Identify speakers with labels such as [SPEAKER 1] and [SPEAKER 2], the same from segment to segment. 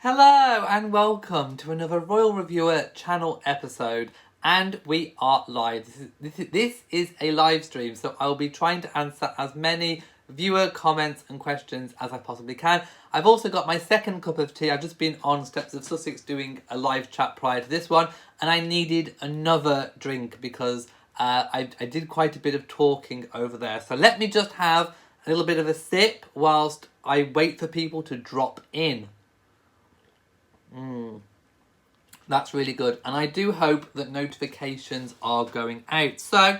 [SPEAKER 1] Hello and welcome to another Royal Reviewer channel episode, and we are live. This is a live stream, so I'll be trying to answer as many viewer comments and questions as I possibly can. I've also got my second cup of tea. I've just been on Steps of Sussex doing a live chat prior to this one, and I needed another drink because I did quite a bit of talking over there. So let me just have a little bit of a sip whilst I wait for people to drop in. That's really good, and I do hope that notifications are going out. So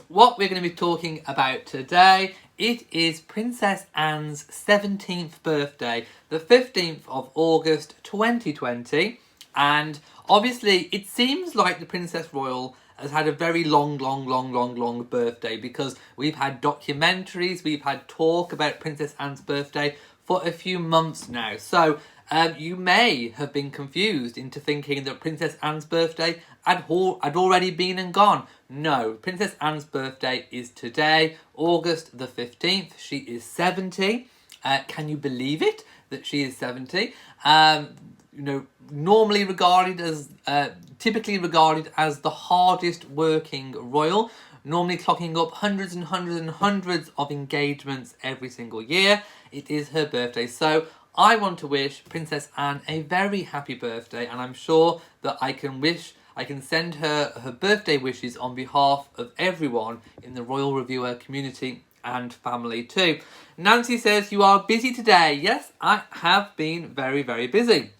[SPEAKER 1] what we're going to be talking about today, it is Princess Anne's 17th birthday, the 15th of August 2020, and obviously it seems like the Princess Royal has had a very long birthday, because we've had documentaries, we've had talk about Princess Anne's birthday for a few months now. So you may have been confused into thinking that Princess Anne's birthday had already been and gone. No, Princess Anne's birthday is today, August the 15th. She is 70. Can you believe it, that she is 70? Normally regarded as, typically regarded as the hardest working royal, normally clocking up hundreds and hundreds of engagements every single year. It is her birthday, so I want to wish Princess Anne a very happy birthday, and I'm sure that I can send her her birthday wishes on behalf of everyone in the Royal Reviewer community and family too. Nancy says, you are busy today. Yes, I have been very busy.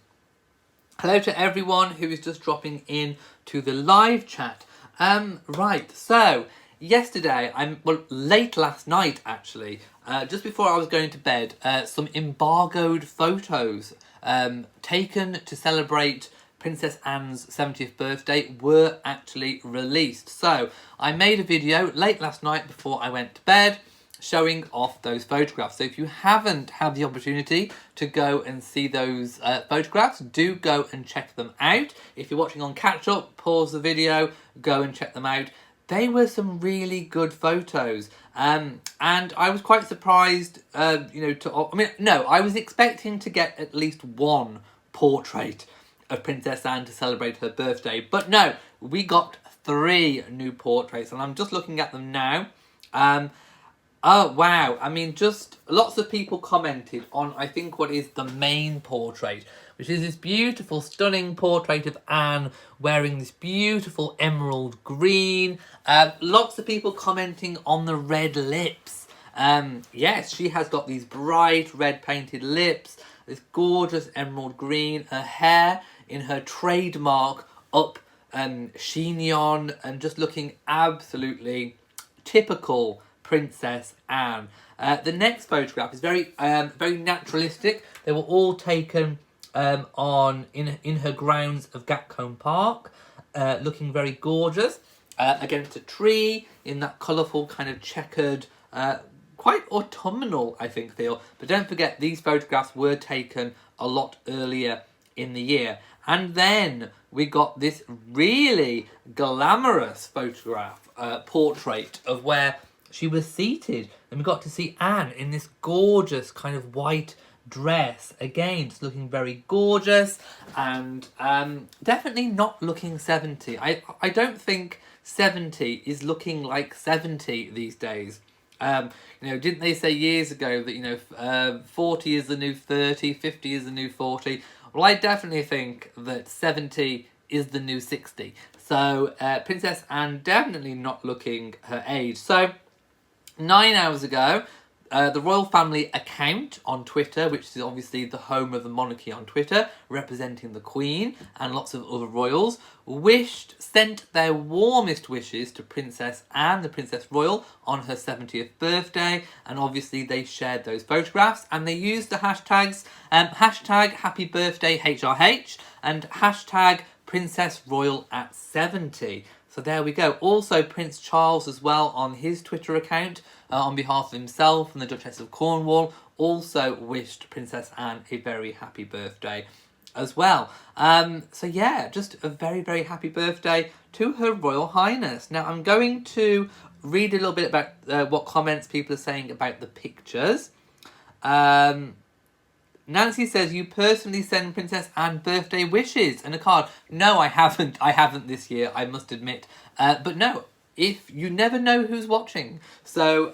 [SPEAKER 1] Hello to everyone who is just dropping in to the live chat. Right, so yesterday, late last night actually, just before I was going to bed, some embargoed photos taken to celebrate Princess Anne's 70th birthday were actually released. So I made a video late last night before I went to bed showing off those photographs. So if you haven't had the opportunity to go and see those photographs, do go and check them out. If you're watching on catch up, pause the video, go and check them out. They were some really good photos, and I was quite surprised, I was expecting to get at least one portrait of Princess Anne to celebrate her birthday, but no, we got 3 new portraits, and I'm just looking at them now. Oh wow, I mean, just lots of people commented on, I think, what is the main portrait, which is this beautiful, stunning portrait of Anne wearing this beautiful emerald green. Lots of people commenting on the red lips. Yes, she has got these bright red painted lips, this gorgeous emerald green, her hair in her trademark up chignon, and just looking absolutely typical Princess Anne. The next photograph is very naturalistic. They were all taken in her grounds of Gatcombe Park, looking very gorgeous against a tree in that colourful kind of checkered, quite autumnal, I think, feel. But don't forget, these photographs were taken a lot earlier in the year. And then we got this really glamorous photograph, portrait of where she was seated, and we got to see Anne in this gorgeous kind of white dress, again just looking very gorgeous, and definitely not looking 70. I don't think 70 is looking like 70 these days. Didn't they say years ago that 40 is the new 30, 50 is the new 40? Well, I definitely think that 70 is the new 60. So Princess Anne definitely not looking her age. So 9 hours ago, the royal family account on Twitter, which is obviously the home of the monarchy on Twitter, representing the Queen and lots of other royals, sent their warmest wishes to Princess Anne, the Princess Royal, on her 70th birthday, and obviously they shared those photographs, and they used the hashtags hashtag Happy Birthday HRH and hashtag Princess Royal at 70. So there we go. Also, Prince Charles as well on his Twitter account, on behalf of himself and the Duchess of Cornwall, also wished Princess Anne a very happy birthday as well. So yeah, just a very happy birthday to Her Royal Highness. Now I'm going to read a little bit about what comments people are saying about the pictures. Nancy says, you personally send Princess Anne birthday wishes and a card. No, I haven't. I haven't this year, I must admit. But no, if you never know who's watching. So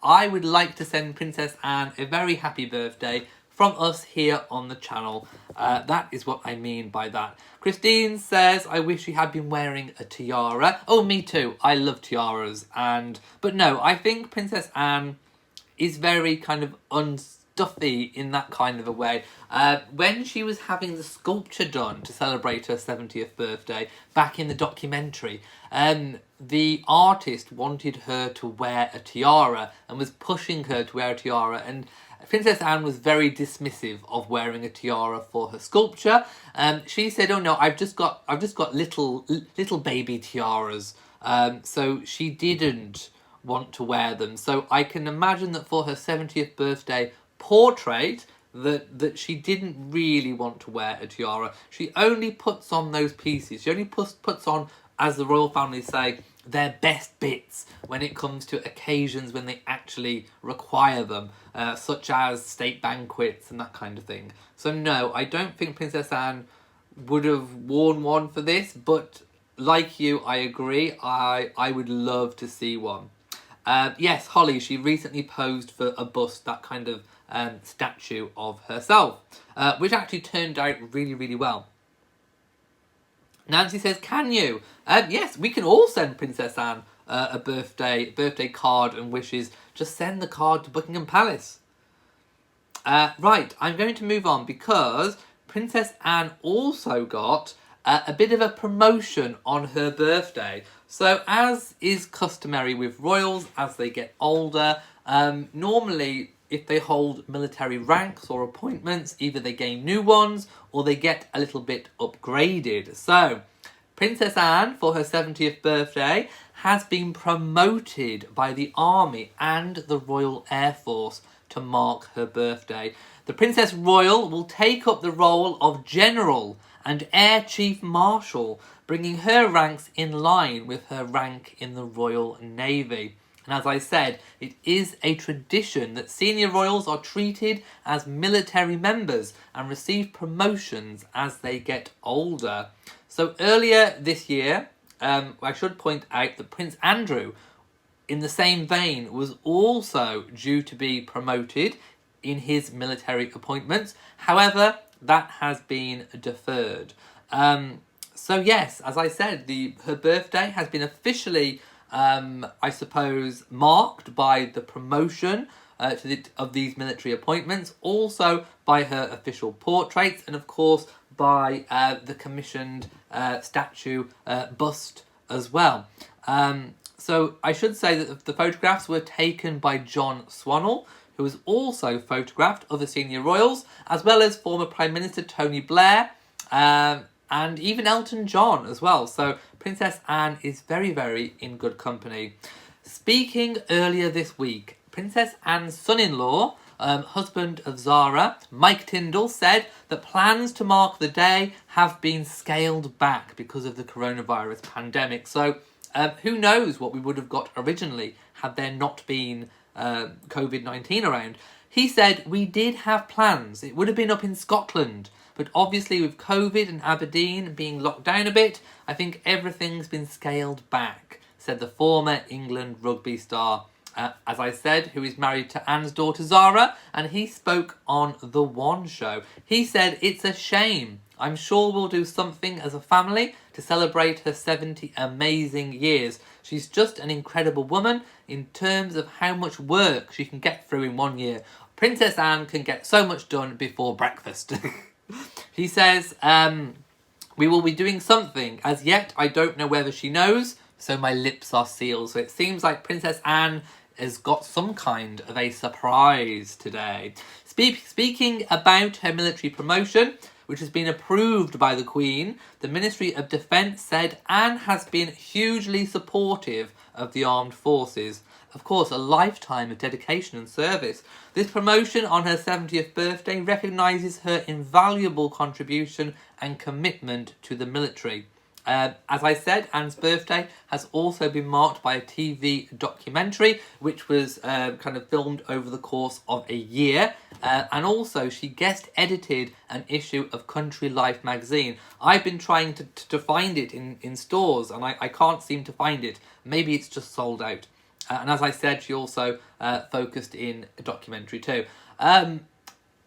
[SPEAKER 1] I would like to send Princess Anne a very happy birthday from us here on the channel. That is what I mean by that. Christine says, I wish she had been wearing a tiara. Oh, me too. I love tiaras. But no, I think Princess Anne is very kind of unstuffy in that kind of a way. When she was having the sculpture done to celebrate her 70th birthday, back in the documentary, the artist wanted her to wear a tiara and was pushing her to wear a tiara, and Princess Anne was very dismissive of wearing a tiara for her sculpture. She said, "Oh no, I've just got little baby tiaras." So she didn't want to wear them. So I can imagine that for her 70th birthday portrait, that she didn't really want to wear a tiara. She only puts on those pieces. She only puts on, as the royal family say, their best bits when it comes to occasions when they actually require them, such as state banquets and that kind of thing. So no, I don't think Princess Anne would have worn one for this, but like you, I agree. I would love to see one. Yes, Holly, she recently posed for a bust, that kind of statue of herself, which actually turned out really, really well. Nancy says, can you? Yes, we can all send Princess Anne a birthday card and wishes. Just send the card to Buckingham Palace. Right, I'm going to move on because Princess Anne also got a bit of a promotion on her birthday. So as is customary with royals as they get older, normally if they hold military ranks or appointments, either they gain new ones or they get a little bit upgraded. So Princess Anne, for her 70th birthday, has been promoted by the Army and the Royal Air Force to mark her birthday. The Princess Royal will take up the role of General and Air Chief Marshal, bringing her ranks in line with her rank in the Royal Navy. And as I said, it is a tradition that senior royals are treated as military members and receive promotions as they get older. So earlier this year, I should point out that Prince Andrew, in the same vein, was also due to be promoted in his military appointments. However, that has been deferred. So yes, as I said, her birthday has been officially, I suppose, marked by the promotion of these military appointments, also by her official portraits, and of course by the commissioned statue bust as well. So I should say that the photographs were taken by John Swannell, who has also photographed other senior royals, as well as former Prime Minister Tony Blair, and even Elton John as well. So Princess Anne is very, very in good company. Speaking earlier this week, Princess Anne's son-in-law, husband of Zara, Mike Tyndall, said that plans to mark the day have been scaled back because of the coronavirus pandemic. So who knows what we would have got originally had there not been COVID-19 around. He said, we did have plans. It would have been up in Scotland. But obviously with COVID and Aberdeen being locked down a bit, I think everything's been scaled back, said the former England rugby star. As I said, who is married to Anne's daughter Zara, and he spoke on The One Show. He said, it's a shame. I'm sure we'll do something as a family to celebrate her 70 amazing years. She's just an incredible woman in terms of how much work she can get through in 1 year. Princess Anne can get so much done before breakfast. He says, we will be doing something. As yet, I don't know whether she knows, so my lips are sealed. So it seems like Princess Anne has got some kind of a surprise today. Speaking about her military promotion, which has been approved by the Queen, the Ministry of Defence said Anne has been hugely supportive of the armed forces. Of course, a lifetime of dedication and service. This promotion on her 70th birthday recognises her invaluable contribution and commitment to the military. As I said, Anne's birthday has also been marked by a TV documentary, which was kind of filmed over the course of a year. And also, she guest edited an issue of Country Life magazine. I've been trying to find it in stores, and I can't seem to find it. Maybe it's just sold out. And as I said, she also focused in a documentary too.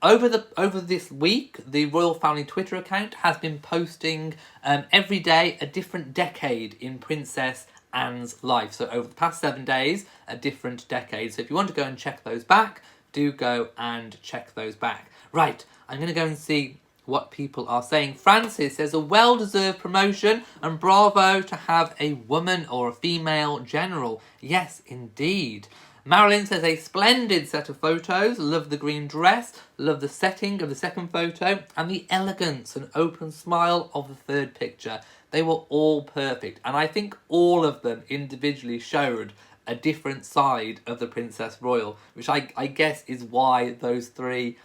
[SPEAKER 1] Over this week, the royal family Twitter account has been posting every day a different decade in Princess Anne's life. So over the past 7 days, a different decade. So if you want to go and check those back, do go and check those back. Right, I'm going to go and see what people are saying. Francis says a well-deserved promotion and bravo to have a woman or a female general. Yes, indeed. Marilyn says a splendid set of photos. Love the green dress. Love the setting of the second photo and the elegance and open smile of the third picture. They were all perfect, and I think all of them individually showed a different side of the Princess Royal, which I guess is why those three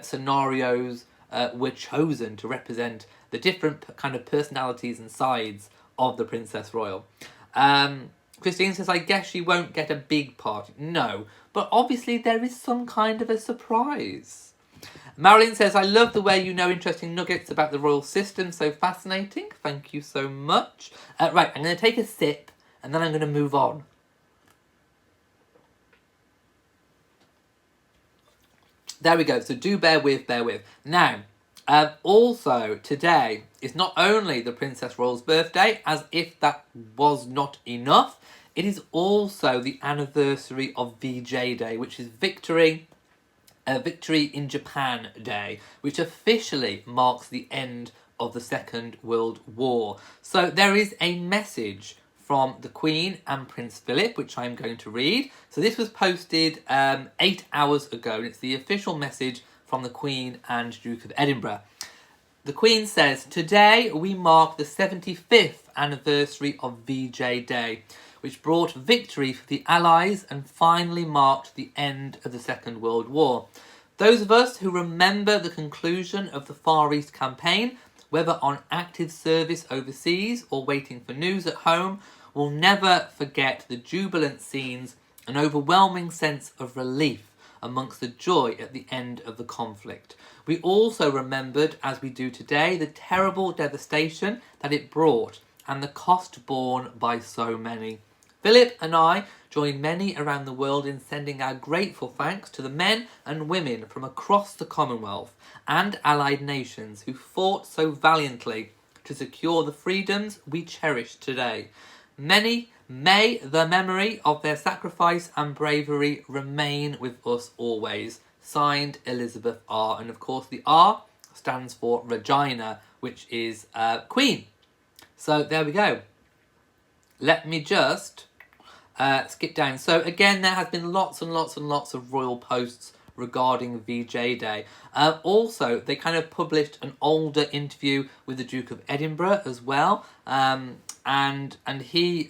[SPEAKER 1] scenarios were chosen to represent the different kind of personalities and sides of the Princess Royal. Christine says, I guess she won't get a big party. No, but obviously there is some kind of a surprise. Marilyn says, I love the way you know interesting nuggets about the royal system. So fascinating. Thank you so much. Right, I'm going to take a sip and then I'm going to move on. There we go. So do bear with. Now, also today is not only the Princess Royal's birthday, as if that was not enough, it is also the anniversary of VJ Day, which is Victory in Japan Day, which officially marks the end of the Second World War. So there is a message from the Queen and Prince Philip, which I'm going to read. So this was posted 8 hours ago, and it's the official message from the Queen and Duke of Edinburgh. The Queen says, today we mark the 75th anniversary of VJ Day, which brought victory for the Allies and finally marked the end of the Second World War. Those of us who remember the conclusion of the Far East campaign, whether on active service overseas or waiting for news at home, will never forget the jubilant scenes and overwhelming sense of relief amongst the joy at the end of the conflict. We also remembered, as we do today, the terrible devastation that it brought and the cost borne by so many. Philip and I join many around the world in sending our grateful thanks to the men and women from across the Commonwealth and allied nations who fought so valiantly to secure the freedoms we cherish today. May the memory of their sacrifice and bravery remain with us always. Signed, Elizabeth R. And of course the R stands for Regina, which is Queen. So there we go. Let me just skip down. So again, there has been lots and lots and lots of royal posts regarding VJ Day. Also, they kind of published an older interview with the Duke of Edinburgh as well. And he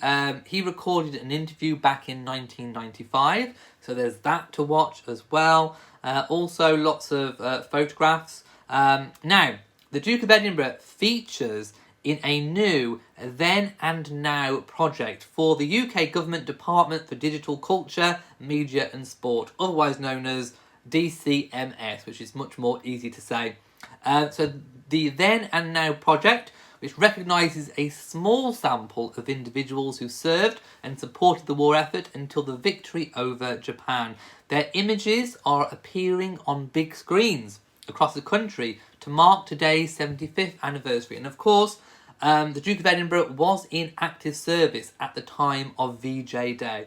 [SPEAKER 1] recorded an interview back in 1995. So there's that to watch as well. Also, lots of photographs. Now, the Duke of Edinburgh features in a new Then and Now project for the UK Government Department for Digital Culture, Media and Sport, otherwise known as DCMS, which is much more easy to say. So the Then and Now project, which recognises a small sample of individuals who served and supported the war effort until the victory over Japan. Their images are appearing on big screens across the country to mark today's 75th anniversary. And of course, the Duke of Edinburgh was in active service at the time of VJ Day.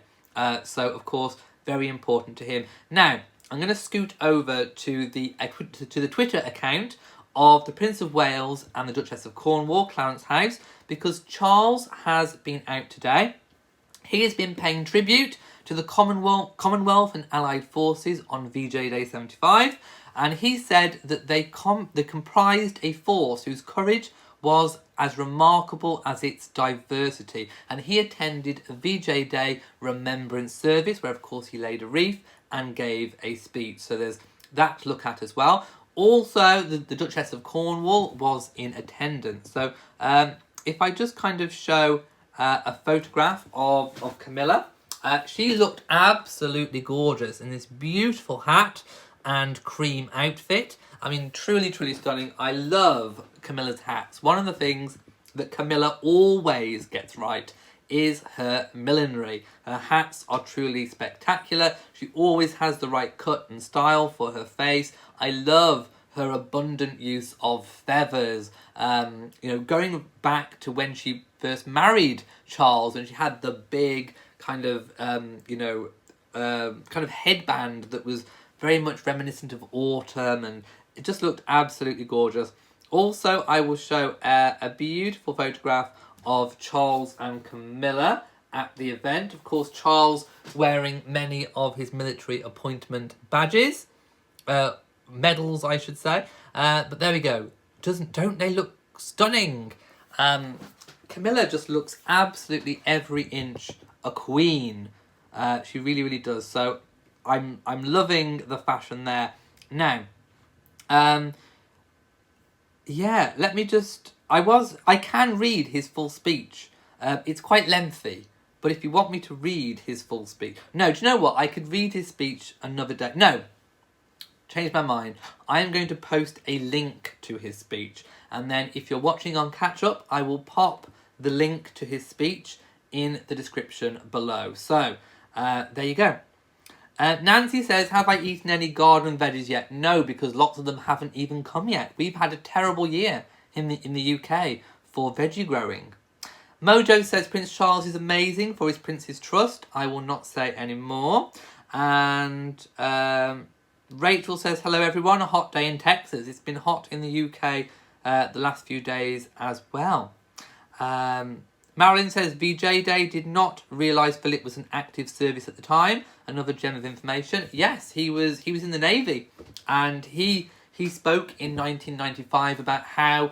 [SPEAKER 1] So, of course, very important to him. Now, I'm going to scoot over to the Twitter account of the Prince of Wales and the Duchess of Cornwall, Clarence House, because Charles has been out today. He has been paying tribute to the Commonwealth and Allied forces on VJ Day 75, and he said that they comprised a force whose courage was as remarkable as its diversity, and he attended a VJ Day remembrance service where of course he laid a wreath and gave a speech. So there's that to look at as well. Also, the Duchess of Cornwall was in attendance. So if I just kind of show a photograph of Camilla, she looked absolutely gorgeous in this beautiful hat and cream outfit. I mean, truly, truly stunning. I love Camilla's hats. One of the things that Camilla always gets right is her millinery. Her hats are truly spectacular. She always has the right cut and style for her face. I love her abundant use of feathers. Going back to when she first married Charles, and she had the big kind of headband that was very much reminiscent of autumn, and it just looked absolutely gorgeous. Also, I will show a beautiful photograph of Charles and Camilla at the event. Of course, Charles wearing many of his military appointment badges, medals, I should say. But there we go. Don't they look stunning? Camilla just looks absolutely every inch a queen. She really, really does. So I'm loving the fashion there. Now, let me just... I can read his full speech. It's quite lengthy, but if you want me to read his full speech... No, do you know what? I could read his speech another day. No, changed my mind. I am going to post a link to his speech, and then if you're watching on Catch Up, I will pop the link to his speech in the description below. So, there you go. Nancy says, have I eaten any garden veggies yet? No, because lots of them haven't even come yet. We've had a terrible year in the UK for veggie growing. Mojo says, Prince Charles is amazing for his Prince's Trust. I will not say any more. And Rachel says, hello everyone, a hot day in Texas. It's been hot in the UK the last few days as well. Marilyn says, VJ Day, did not realise Philip was an active service at the time. Another gem of information. Yes, he was in the Navy, and he spoke in 1995 about how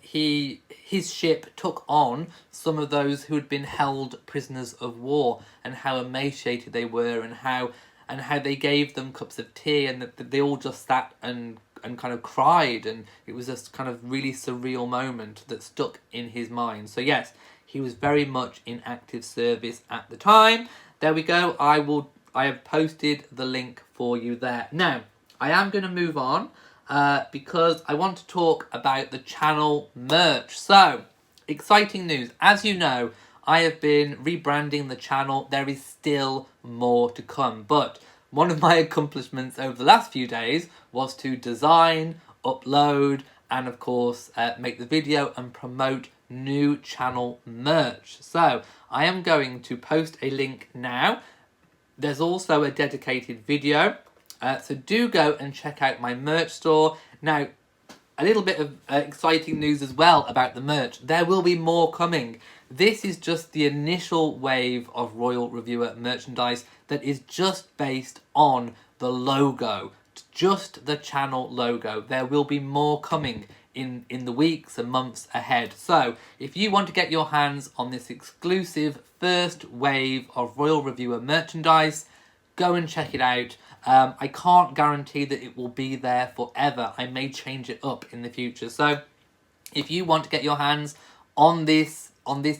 [SPEAKER 1] his ship took on some of those who had been held prisoners of war, and how emaciated they were, and how they gave them cups of tea, and that they all just sat and kind of cried, and it was this kind of really surreal moment that stuck in his mind. So yes, he was very much in active service at the time. There we go. I have posted the link for you there. Now, I am going to move on because I want to talk about the channel merch. So, exciting news. As you know, I have been rebranding the channel. There is still more to come, but one of my accomplishments over the last few days was to design, upload, and of course make the video and promote new channel merch. So I am going to post a link now. There's also a dedicated video, so do go and check out my merch store. Now, a little bit of exciting news as well about the merch. There will be more coming. This is just the initial wave of Royal Reviewer merchandise that is just based on the logo, just the channel logo. There will be more coming in the weeks and months ahead. So if you want to get your hands on this exclusive first wave of Royal Reviewer merchandise, go and check it out. I can't guarantee that it will be there forever. I may change it up in the future. So if you want to get your hands on this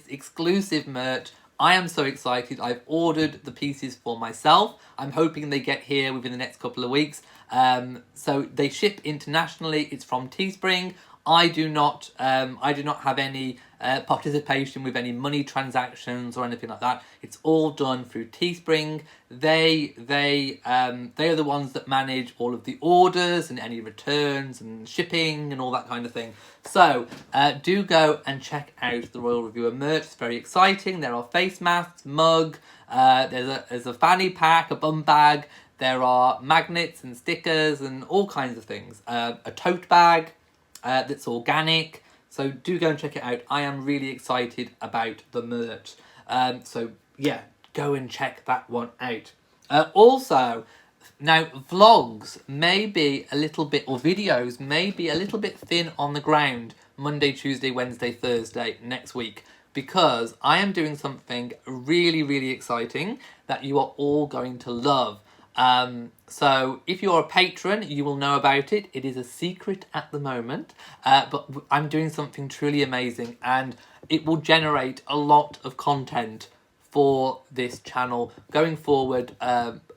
[SPEAKER 1] exclusive merch, I am so excited. I've ordered the pieces for myself. I'm hoping they get here within the next couple of weeks. So they ship internationally. It's from Teespring. I do not have any participation with any money transactions or anything like that. It's all done through Teespring. They are the ones that manage all of the orders and any returns and shipping and all that kind of thing. So do go and check out the Royal Reviewer merch. It's very exciting. There are face masks, mug. There's a fanny pack, a bum bag. There are magnets and stickers and all kinds of things. A tote bag that's organic. So do go and check it out. I am really excited about the merch. So yeah, go and check that one out. Also, now vlogs may be a little bit, or videos may be a little bit thin on the ground Monday, Tuesday, Wednesday, Thursday next week, because I am doing something really, really exciting that you are all going to love. So if you're a patron, you will know about it. It is a secret at the moment, but I'm doing something truly amazing, and it will generate a lot of content for this channel going forward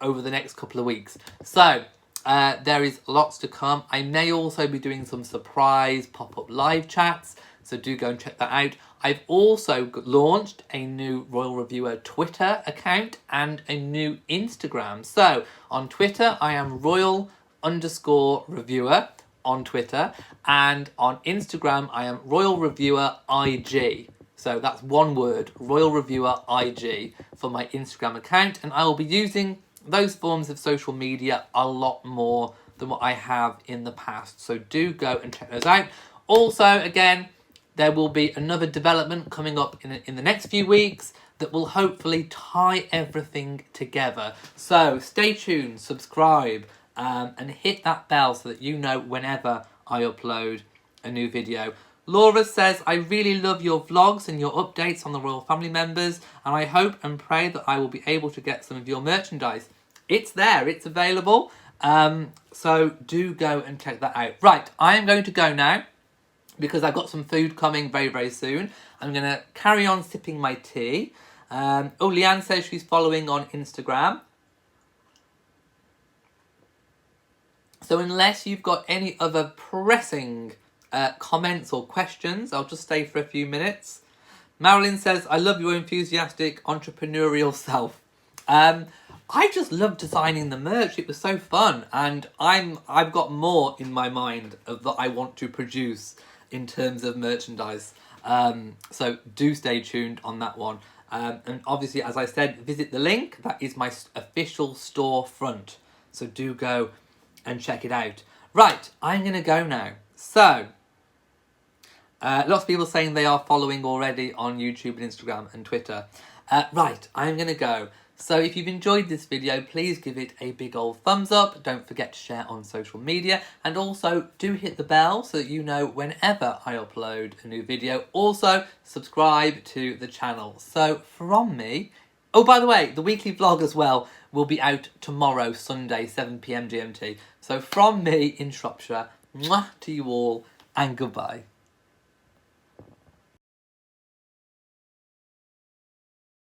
[SPEAKER 1] over the next couple of weeks. So there is lots to come. I may also be doing some surprise pop-up live chats, so do go and check that out. I've also launched a new Royal Reviewer Twitter account and a new Instagram. So on Twitter, I am Royal_Reviewer on Twitter, and on Instagram, I am Royal Reviewer IG. So that's one word, Royal Reviewer IG, for my Instagram account, and I will be using those forms of social media a lot more than what I have in the past. So do go and check those out. Also, again, there will be another development coming up in the next few weeks that will hopefully tie everything together. So stay tuned, subscribe, and hit that bell so that you know whenever I upload a new video. Laura says, I really love your vlogs and your updates on the royal family members, and I hope and pray that I will be able to get some of your merchandise. It's there, it's available, so do go and check that out. Right, I am going to go now, because I've got some food coming very, very soon. I'm going to carry on sipping my tea. Leanne says she's following on Instagram. So unless you've got any other pressing comments or questions, I'll just stay for a few minutes. Marilyn says, I love your enthusiastic entrepreneurial self. I just love designing the merch. It was so fun, and I've got more in my mind of that I want to produce in terms of merchandise. So do stay tuned on that one. And obviously, as I said, visit the link. That is my official storefront. So do go and check it out. Right, I'm going to go now. So, lots of people saying they are following already on YouTube and Instagram and Twitter. Right, I'm going to go. So if you've enjoyed this video, please give it a big old thumbs up. Don't forget to share on social media. And also do hit the bell so that you know whenever I upload a new video. Also, subscribe to the channel. So from me... Oh, by the way, the weekly vlog as well will be out tomorrow, Sunday, 7 PM GMT. So from me in Shropshire, mwah to you all and goodbye.